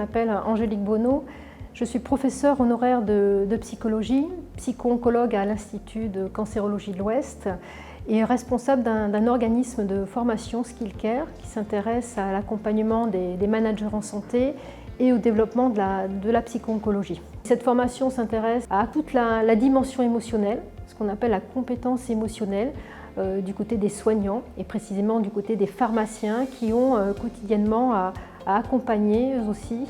m'appelle Angélique Bonneau. Je suis professeure honoraire de psychologie, psycho-oncologue à l'Institut de cancérologie de l'Ouest et responsable d'un organisme de formation Skillcare qui s'intéresse à l'accompagnement des managers en santé et au développement de la psycho-oncologie. Cette formation s'intéresse à toute la dimension émotionnelle, ce qu'on appelle la compétence émotionnelle, du côté des soignants et précisément du côté des pharmaciens qui ont quotidiennement à accompagner eux aussi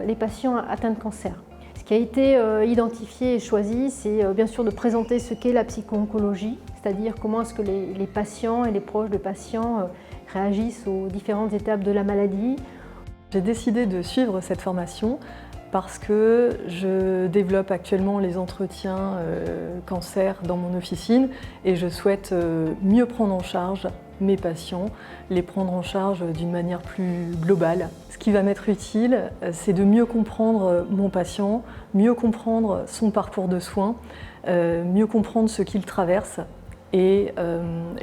les patients atteints de cancer. Ce qui a été identifié et choisi, c'est bien sûr de présenter ce qu'est la psycho-oncologie, c'est-à-dire comment est-ce que les patients et les proches de patients réagissent aux différentes étapes de la maladie. J'ai décidé de suivre cette formation parce que je développe actuellement les entretiens cancer dans mon officine et je souhaite mieux prendre en charge mes patients, les prendre en charge d'une manière plus globale. Ce qui va m'être utile, c'est de mieux comprendre mon patient, mieux comprendre son parcours de soins, mieux comprendre ce qu'il traverse et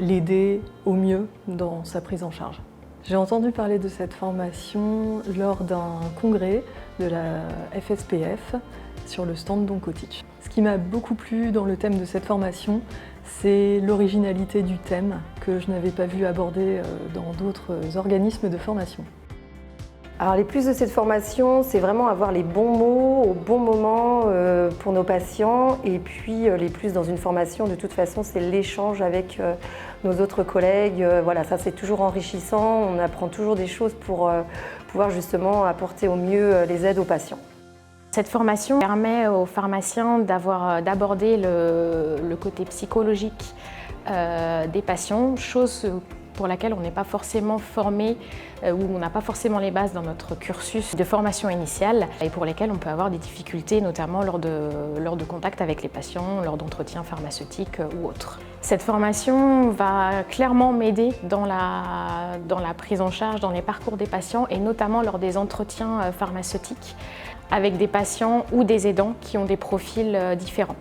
l'aider au mieux dans sa prise en charge. J'ai entendu parler de cette formation lors d'un congrès de la FSPF sur le stand d'Oncoteach. Ce qui m'a beaucoup plu dans le thème de cette formation, c'est l'originalité du thème que je n'avais pas vu aborder dans d'autres organismes de formation. Alors les plus de cette formation, c'est vraiment avoir les bons mots au bon moment pour nos patients. Et puis les plus dans une formation, de toute façon, c'est l'échange avec nos autres collègues. Voilà, ça c'est toujours enrichissant, on apprend toujours des choses pour pouvoir justement apporter au mieux les aides aux patients. Cette formation permet aux pharmaciens d'aborder le côté psychologique des patients, chose pour laquelle on n'est pas forcément formé ou on n'a pas forcément les bases dans notre cursus de formation initiale et pour lesquelles on peut avoir des difficultés, notamment lors de contact avec les patients, lors d'entretiens pharmaceutiques ou autres. Cette formation va clairement m'aider dans la prise en charge, dans les parcours des patients et notamment lors des entretiens pharmaceutiques avec des patients ou des aidants qui ont des profils différents.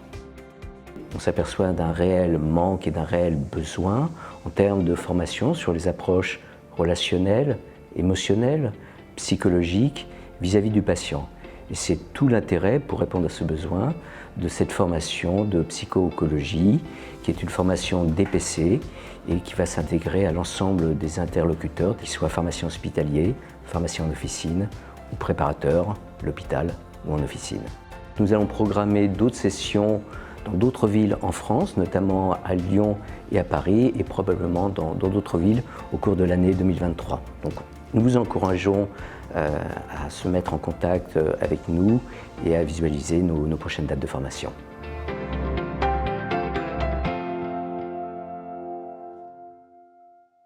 On s'aperçoit d'un réel manque et d'un réel besoin en termes de formation sur les approches relationnelles, émotionnelles, psychologiques vis-à-vis du patient. Et c'est tout l'intérêt pour répondre à ce besoin de cette formation de psycho-oncologie qui est une formation DPC et qui va s'intégrer à l'ensemble des interlocuteurs, qu'ils soient pharmaciens hospitaliers, pharmaciens en officine ou préparateurs, l'hôpital ou en officine. Nous allons programmer d'autres sessions dans d'autres villes en France, notamment à Lyon et à Paris, et probablement dans d'autres villes au cours de l'année 2023. Donc, nous vous encourageons à se mettre en contact avec nous et à visualiser nos prochaines dates de formation.